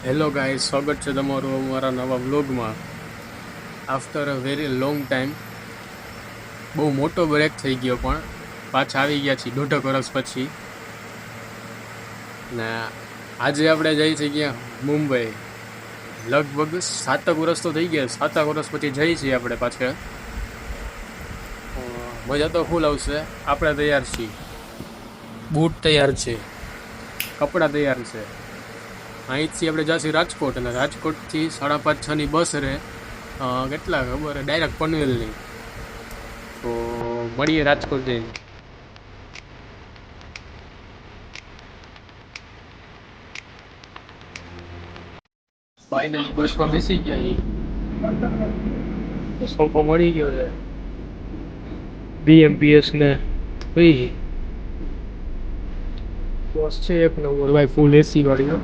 Hello guys, સ્વાગત છે તમારું અમારા નવા વ્લોગમાં. After a very long time, બહુ મોટો બ્રેક થઈ ગયો, પણ પાછા આવી ગયા છીએ 1.5 વર્ષ પછી. ને આજે આપણે જઈ છીએ ગયા મુંબઈ. લગભગ 7 વર્ષ તો થઈ ગયા. 7 વર્ષ પછી જઈ છીએ આપણે પાછા. મજા તો ફૂલ આવશે. આપણે તૈયાર છીએ, બૂટ તૈયાર છે, કપડાં તૈયાર છે. અહીંથી આપણે જઈશું રાજકોટ, અને રાજકોટથી 5:30-6ની બસ રહે. કેટલા ખબર ડાયરેક્ટ પનવેલની. તો મળીએ રાજકોટ જઈને. ફાઇનલી બસમાં બેસી ગયા. સોફો મળી ગયો છે. BMPS ને ભાઈ બસ છે એક નંબર ભાઈ, ફૂલ એસી વાળી.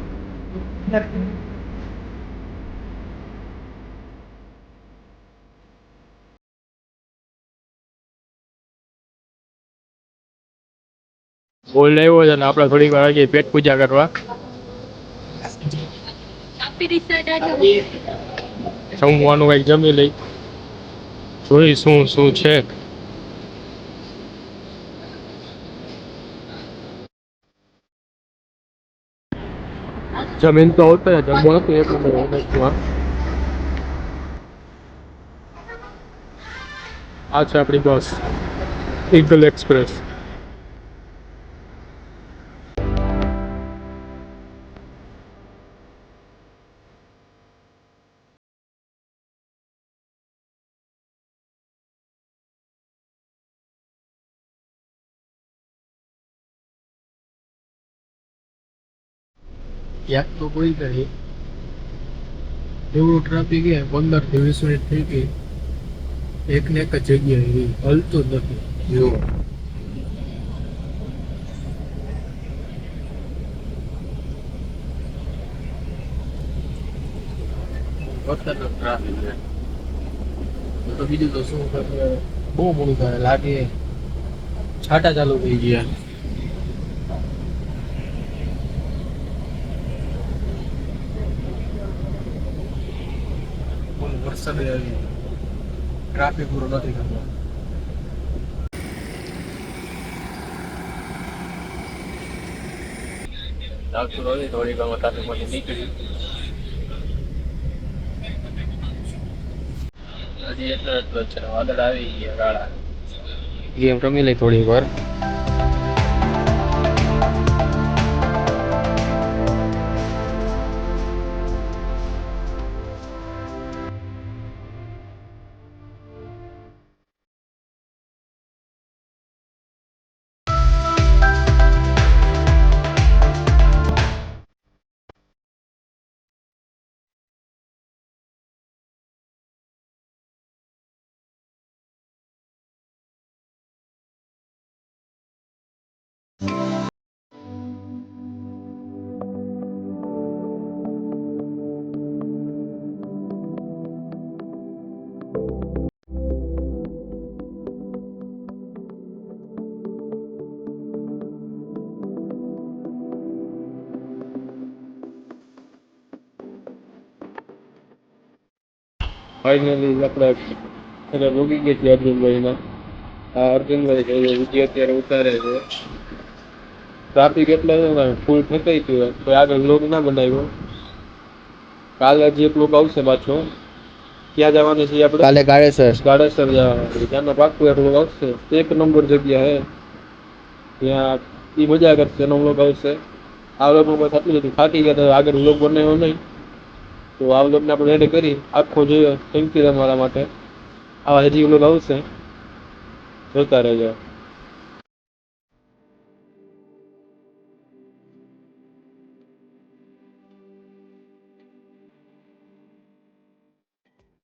ગોલ્ડ આવ્યો છે ને આપણે થોડીક વાર આવીએ પેટ પૂજા કરવા. જમવાનું કંઈક જમી લઈ, જોઈ શું શું છે. જમીન તો હોતા જમવાનું તો એક નંબર. આ છે આપણી બસ, ઈગલ એક્સપ્રેસ. યાદ તો કોઈ ગઈ એવું ટ્રાફિક છે, 15 થી 20 મિનિટ થઈ ગઈ એક ને એક જ જગ્યાએ, હલતું જ નથી. જો ખતરનાક ટ્રાફિક છે. તો બીજું તો શું કરે, બહુ મોડું થાય લાગે. છાટા ચાલુ થઈ ગયા. વરસાદ આવી, ટ્રાફિક પૂરો નથી થતો. આવતું નથી, થોડી વારમાં ટ્રાફિકમાંથી નીકળી. હજી એટલો જ છે, વાદળ આવી ગયા કાળા. ગેમ રમી લઈ થોડી વાર. ફાઇનલી આપણે એટલે રોકી ગયા છીએ અર્જુનભાઈના. આ અર્જુનભાઈ છે, વિજય અત્યારે ઉતારે છે. ટ્રાફિક એટલે ફૂલ ફેંકાઈ ગયું, કોઈ આગળ લોક ના બનાવ્યો. કાલે હજી એક લોક આવશે પાછો. ક્યાં જવાનું છે આપણે? કાલે ગાડેસર જવાનું છે. ત્યાંનો પાક્કું એક લોક આવશે. એક નંબર જગ્યા હે ત્યાં, એ મજા કરશે. એનો લોક આવશે. આ લોકમાં બસ આટલું હતું, થાકી ગયા તો આગળ લોક બનાવ્યો નહીં. તો આ વ્લોગને આપણે એડ કરી આખો જોયો. થેન્ક યુ તમારા માટે. આવા હજી વ્લોગ આવશે, જોતા રહેજો.